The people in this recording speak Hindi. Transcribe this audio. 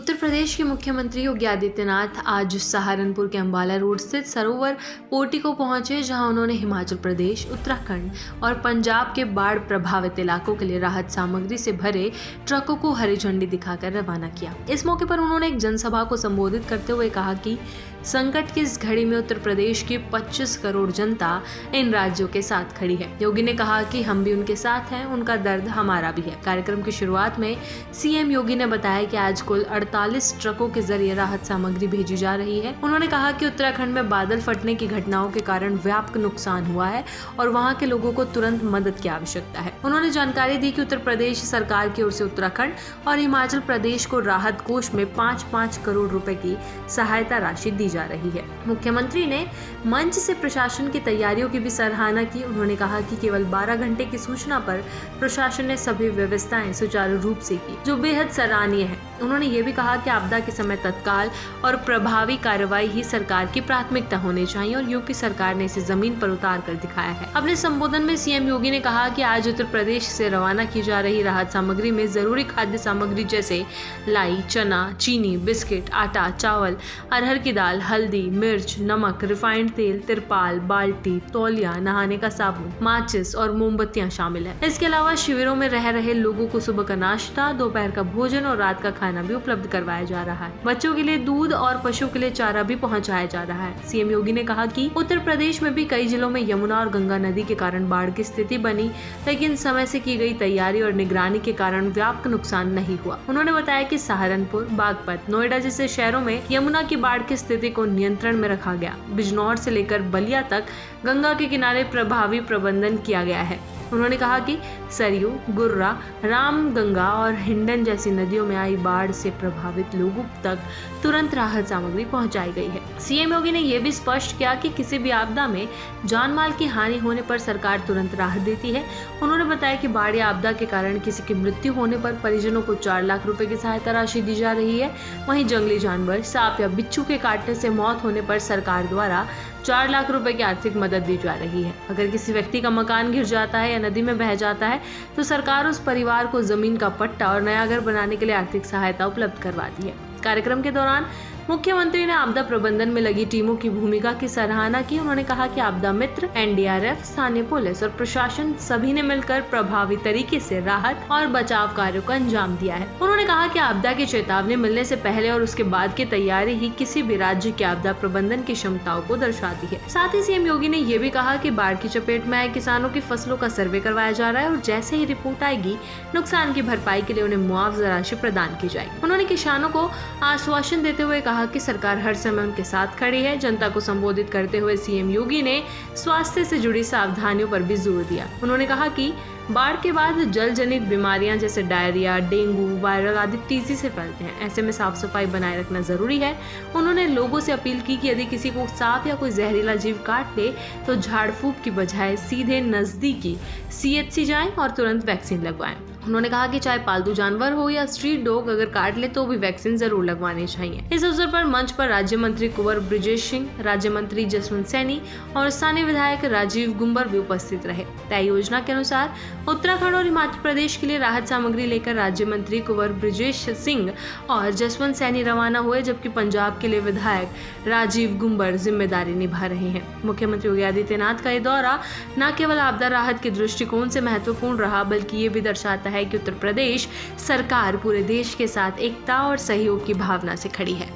उत्तर प्रदेश के मुख्यमंत्री योगी आदित्यनाथ आज सहारनपुर के अंबाला रोड स्थित सरोवर पोर्टिको पहुंचे, जहां उन्होंने हिमाचल प्रदेश, उत्तराखंड और पंजाब के बाढ़ प्रभावित इलाकों के लिए राहत सामग्री से भरे ट्रकों को हरी झंडी दिखाकर रवाना किया। इस मौके पर उन्होंने एक जनसभा को संबोधित करते हुए कहा कि संकट की इस घड़ी में उत्तर प्रदेश की 25 करोड़ जनता इन राज्यों के साथ खड़ी है। योगी ने कहा कि हम भी उनके साथ हैं, उनका दर्द हमारा भी है। कार्यक्रम की शुरुआत में सीएम योगी ने बताया कि आज कुल 48 ट्रकों के जरिए राहत सामग्री भेजी जा रही है। उन्होंने कहा कि उत्तराखंड में बादल फटने की घटनाओं के कारण व्यापक नुकसान हुआ है और वहां के लोगों को तुरंत मदद की आवश्यकता है। उन्होंने जानकारी दी कि उत्तर प्रदेश सरकार की ओर से उत्तराखंड और हिमाचल प्रदेश को राहत कोष में 5-5 करोड़ रुपए की सहायता राशि दी जा रही है। मुख्यमंत्री ने मंच से प्रशासन की तैयारियों की भी सराहना की। उन्होंने कहा कि केवल 12 घंटे की सूचना पर प्रशासन ने सभी व्यवस्थाएं सुचारू रूप से की, जो बेहद सराहनीय है। उन्होंने ये भी कहा कि आपदा के समय तत्काल और प्रभावी कार्रवाई ही सरकार की प्राथमिकता होनी चाहिए और योगी सरकार ने इसे जमीन पर उतार कर दिखाया है। अपने संबोधन में सीएम योगी ने कहा कि आज उत्तर प्रदेश से रवाना की जा रही राहत सामग्री में जरूरी खाद्य सामग्री जैसे लाई, चना, चीनी, बिस्किट, आटा, चावल, अरहर की दाल, हल्दी, मिर्च, नमक, रिफाइंड तेल, तिरपाल, बाल्टी, तौलिया, नहाने का साबुन, माचिस और मोमबत्तियां शामिल है। इसके अलावा शिविरों में रह रहे लोगों को सुबह का नाश्ता, दोपहर का भोजन और रात का खाना भी उपलब्ध करवाया जा रहा है। बच्चों के लिए दूध और पशु के लिए चारा भी पहुंचाया जा रहा है। सीएम योगी ने कहा कि उत्तर प्रदेश में भी कई जिलों में यमुना और गंगा नदी के कारण बाढ़ की स्थिति बनी, लेकिन समय से की गई तैयारी और निगरानी के कारण व्यापक नुकसान नहीं हुआ। उन्होंने बताया कि सहारनपुर, बागपत, नोएडा जैसे शहरों में यमुना की बाढ़ की स्थिति को नियंत्रण में रखा गया। बिजनौर से लेकर बलिया तक गंगा के किनारे प्रभावी प्रबंधन किया गया है। उन्होंने कहा कि सरयू, गुर्रा, रामगंगा और हिंडन जैसी नदियों में आई बाढ़ से प्रभावित लोगों तक तुरंत राहत सामग्री पहुंचाई गई है। सीएम योगी ने यह भी स्पष्ट किया कि किसी भी आपदा में जान माल की हानि होने पर सरकार तुरंत राहत देती है। उन्होंने बताया कि बाढ़ या आपदा के कारण किसी की मृत्यु होने पर परिजनों को 4 लाख रुपए की सहायता राशि दी जा रही है। वहीं जंगली जानवर, सांप या बिच्छू के काटने से मौत होने पर सरकार द्वारा 4 लाख रुपए की आर्थिक मदद दी जा रही है। अगर किसी व्यक्ति का मकान गिर जाता है या नदी में बह जाता है तो सरकार उस परिवार को जमीन का पट्टा और नया घर बनाने के लिए आर्थिक सहायता उपलब्ध करवाती है। कार्यक्रम के दौरान मुख्यमंत्री ने आपदा प्रबंधन में लगी टीमों की भूमिका की सराहना की। उन्होंने कहा कि आपदा मित्र, एनडीआरएफ, स्थानीय पुलिस और प्रशासन सभी ने मिलकर प्रभावी तरीके से राहत और बचाव कार्यों को अंजाम दिया है। उन्होंने कहा कि आपदा की चेतावनी मिलने से पहले और उसके बाद की तैयारी ही किसी भी राज्य की आपदा प्रबंधन की क्षमताओं को दर्शाती है। साथ ही सीएम योगी ने यह भी कहा कि बाढ़ की चपेट में आए किसानों की फसलों का सर्वे करवाया जा रहा है और जैसे ही रिपोर्ट आएगी, नुकसान की भरपाई के लिए उन्हें मुआवजा राशि प्रदान की जाएगी। उन्होंने किसानों को आश्वासन देते हुए कहा कि सरकार हर समय उनके साथ खड़ी है। जनता को संबोधित करते हुए सीएम योगी ने स्वास्थ्य से जुड़ी सावधानियों पर भी जोर दिया। उन्होंने कहा कि बाढ़ के बाद जल जनित बीमारियां जैसे डायरिया, डेंगू, वायरल आदि तेजी से फैलते हैं। ऐसे में साफ सफाई बनाए रखना जरूरी है। उन्होंने लोगों से अपील की कि यदि किसी को सांप या कोई जहरीला जीव काट ले तो झाड़ फूंक की बजाय सीधे नजदीकी सीएचसी जाएं और तुरंत वैक्सीन लगवाएं। उन्होंने कहा कि चाहे पालतू जानवर हो या स्ट्रीट डॉग अगर काट ले तो भी वैक्सीन जरूर लगवानी चाहिए। इस अवसर पर मंच पर राज्य मंत्री कुंवर ब्रिजेश सिंह, राज्य मंत्री जसवंत सैनी और स्थानीय विधायक राजीव गुंबर भी उपस्थित रहे। तय योजना के अनुसार उत्तराखंड और हिमाचल प्रदेश के लिए राहत सामग्री लेकर राज्य मंत्री कुंवर ब्रिजेश सिंह और जसवंत सैनी रवाना हुए, जबकि पंजाब के लिए विधायक राजीव गुंबर जिम्मेदारी निभा रहे हैं। मुख्यमंत्री योगी आदित्यनाथ का यह दौरा न केवल आपदा राहत के दृष्टिकोण से महत्वपूर्ण रहा, बल्कि ये भी दर्शाता है कि उत्तर प्रदेश सरकार पूरे देश के साथ एकता और सहयोग की भावना से खड़ी है।